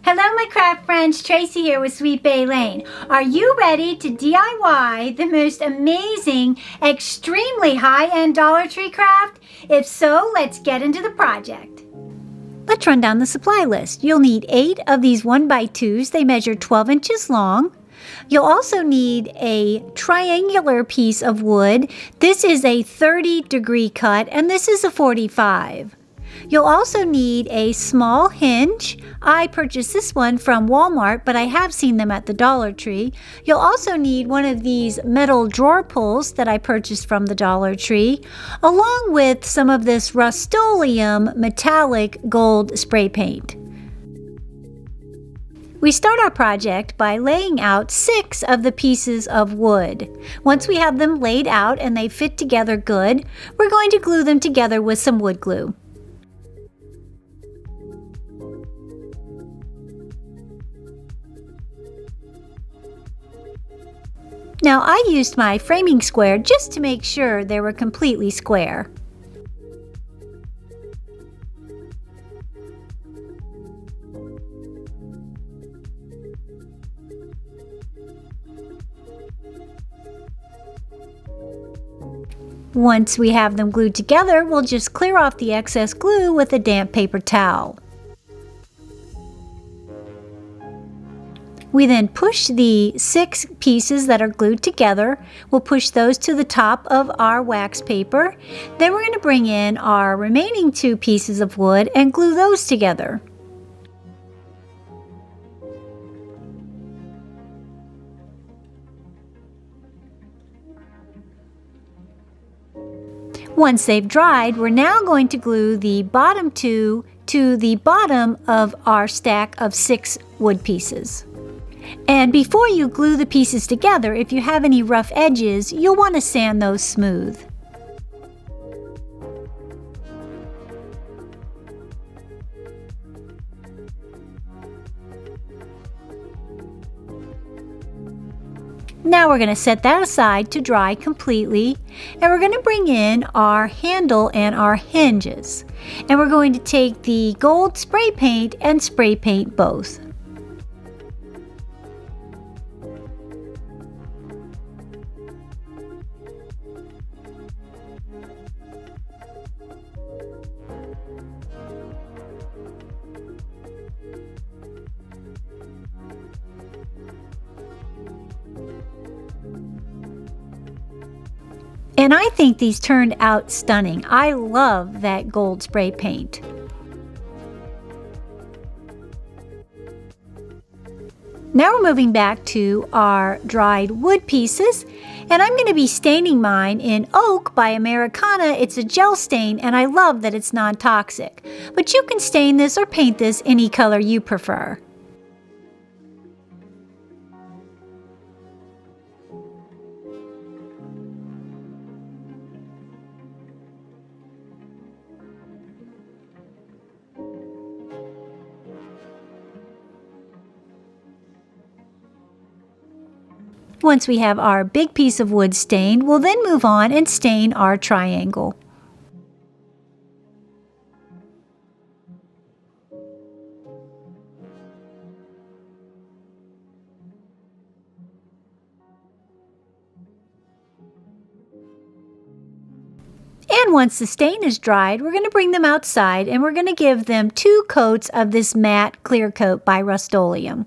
Hello my craft friends, Tracy here with Sweet Bay Lane. Are you ready to DIY the most amazing, extremely high-end Dollar Tree craft? If so, let's get into the project. Let's run down the supply list. You'll need 8 of these 1x2s. They measure 12 inches long. You'll also need a triangular piece of wood. This is a 30-degree cut and this is a 45. You'll also need a small hinge. I purchased this one from Walmart, but I have seen them at the Dollar Tree. You'll also need one of these metal drawer pulls that I purchased from the Dollar Tree, along with some of this Rust-Oleum metallic gold spray paint. We start our project by laying out 6 of the pieces of wood. Once we have them laid out and they fit together good, we're going to glue them together with some wood glue. Now I used my framing square just to make sure they were completely square. Once we have them glued together, we'll just clear off the excess glue with a damp paper towel. We then push the 6 pieces that are glued together. We'll push those to the top of our wax paper. Then we're going to bring in our remaining 2 pieces of wood and glue those together. Once they've dried, we're now going to glue the bottom 2 to the bottom of our stack of 6 wood pieces. And before you glue the pieces together, if you have any rough edges, you'll want to sand those smooth. Now we're going to set that aside to dry completely, and we're going to bring in our handle and our hinges. And we're going to take the gold spray paint and spray paint both. And I think these turned out stunning. I love that gold spray paint. Now we're moving back to our dried wood pieces, and I'm going to be staining mine in Oak by Americana. It's a gel stain, and I love that it's non-toxic. But you can stain this or paint this any color you prefer. Once we have our big piece of wood stained, we'll then move on and stain our triangle. And once the stain is dried, we're going to bring them outside and we're going to give them 2 coats of this matte clear coat by Rust-Oleum.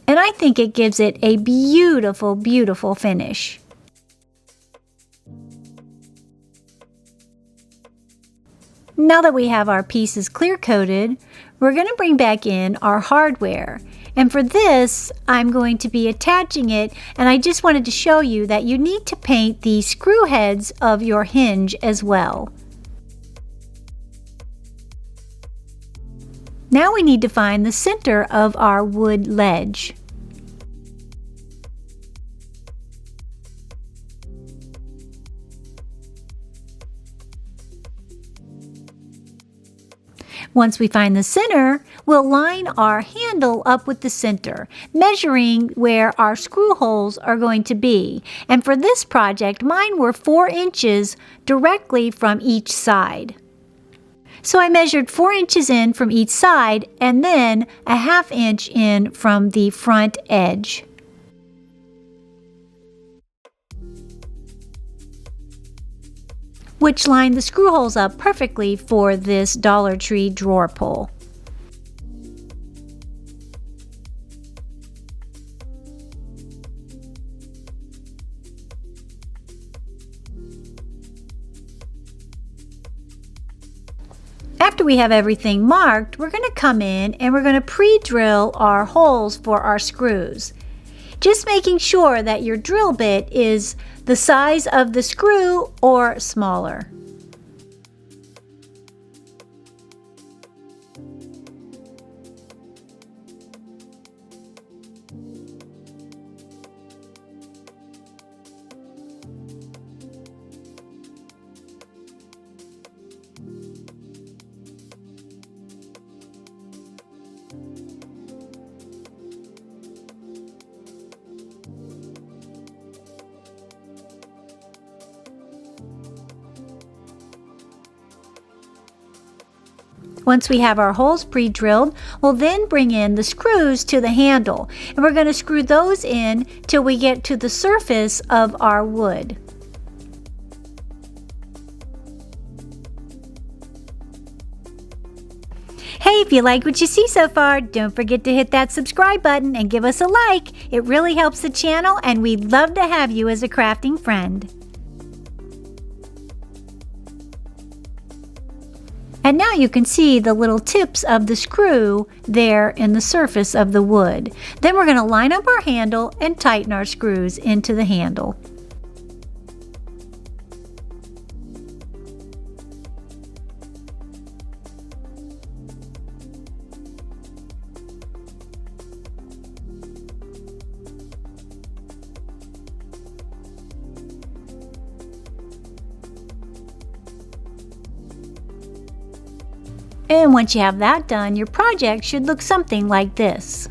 And I think it gives it a beautiful, beautiful finish. Now that we have our pieces clear coated, we're going to bring back in our hardware. And for this, I'm going to be attaching it, and I just wanted to show you that you need to paint the screw heads of your hinge as well. Now we need to find the center of our wood ledge. Once we find the center, we'll line our handle up with the center, measuring where our screw holes are going to be. And for this project, mine were 4 inches directly from each side. So I measured 4 inches in from each side and then a 1/2 inch in from the front edge. Which lined the screw holes up perfectly for this Dollar Tree drawer pull. After we have everything marked, we're going to come in and we're going to pre-drill our holes for our screws. Just making sure that your drill bit is the size of the screw or smaller. Once we have our holes pre-drilled, we'll then bring in the screws to the handle, and we're going to screw those in till we get to the surface of our wood. Hey, if you like what you see so far, don't forget to hit that subscribe button and give us a like. It really helps the channel, and we'd love to have you as a crafting friend. And now you can see the little tips of the screw there in the surface of the wood. Then we're going to line up our handle and tighten our screws into the handle. And once you have that done, your project should look something like this.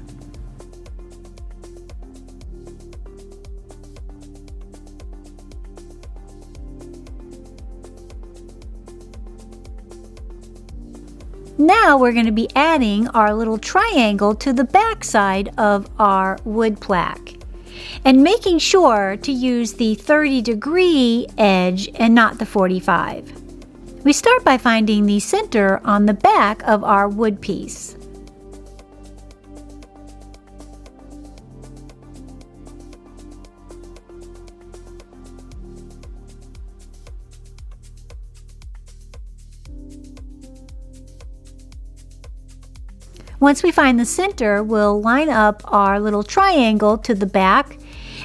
Now we're going to be adding our little triangle to the back side of our wood plaque, and making sure to use the 30-degree edge and not the 45. We start by finding the center on the back of our wood piece. Once we find the center, we'll line up our little triangle to the back,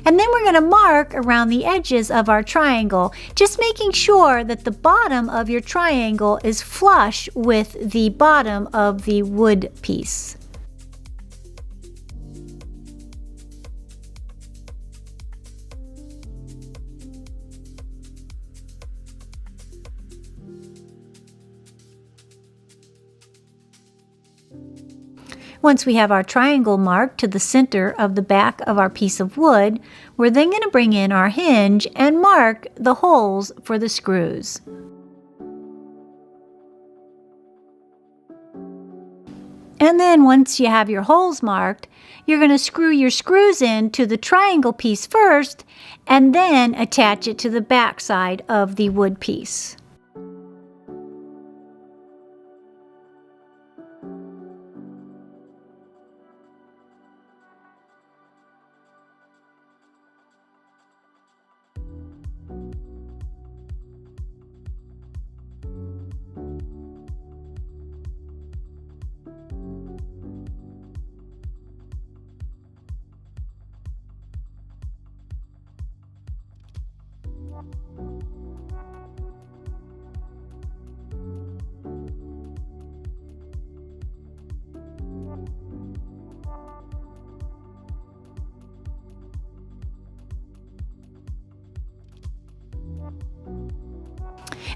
and then we're going to mark around the edges of our triangle, just making sure that the bottom of your triangle is flush with the bottom of the wood piece. Once we have our triangle marked to the center of the back of our piece of wood, we're then going to bring in our hinge and mark the holes for the screws. And then once you have your holes marked, you're going to screw your screws in to the triangle piece first and then attach it to the back side of the wood piece.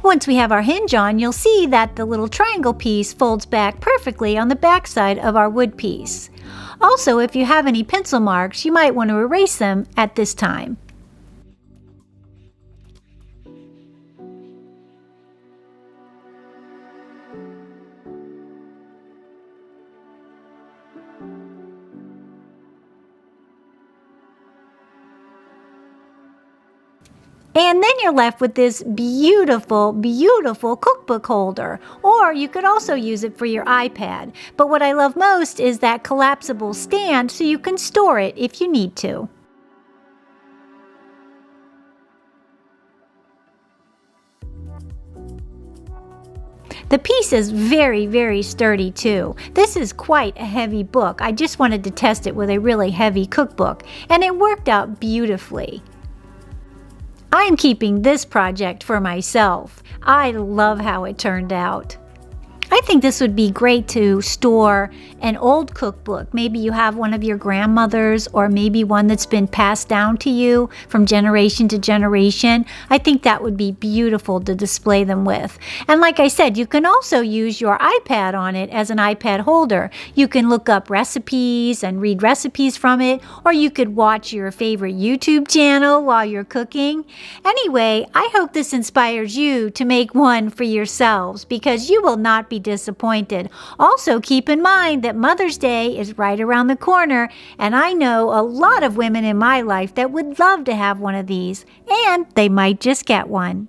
Once we have our hinge on, you'll see that the little triangle piece folds back perfectly on the back side of our wood piece. Also, if you have any pencil marks, you might want to erase them at this time. And then you're left with this beautiful, beautiful cookbook holder. Or you could also use it for your iPad. But what I love most is that collapsible stand so you can store it if you need to. The piece is very, very sturdy too. This is quite a heavy book. I just wanted to test it with a really heavy cookbook, and it worked out beautifully. I'm keeping this project for myself. I love how it turned out. I think this would be great to store an old cookbook. Maybe you have one of your grandmother's, or maybe one that's been passed down to you from generation to generation. I think that would be beautiful to display them with. And like I said, you can also use your iPad on it as an iPad holder. You can look up recipes and read recipes from it, or you could watch your favorite YouTube channel while you're cooking. Anyway, I hope this inspires you to make one for yourselves, because you will not be disappointed. Also, keep in mind that Mother's Day is right around the corner, and I know a lot of women in my life that would love to have one of these, and they might just get one.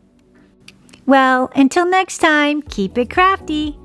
Well, until next time, keep it crafty.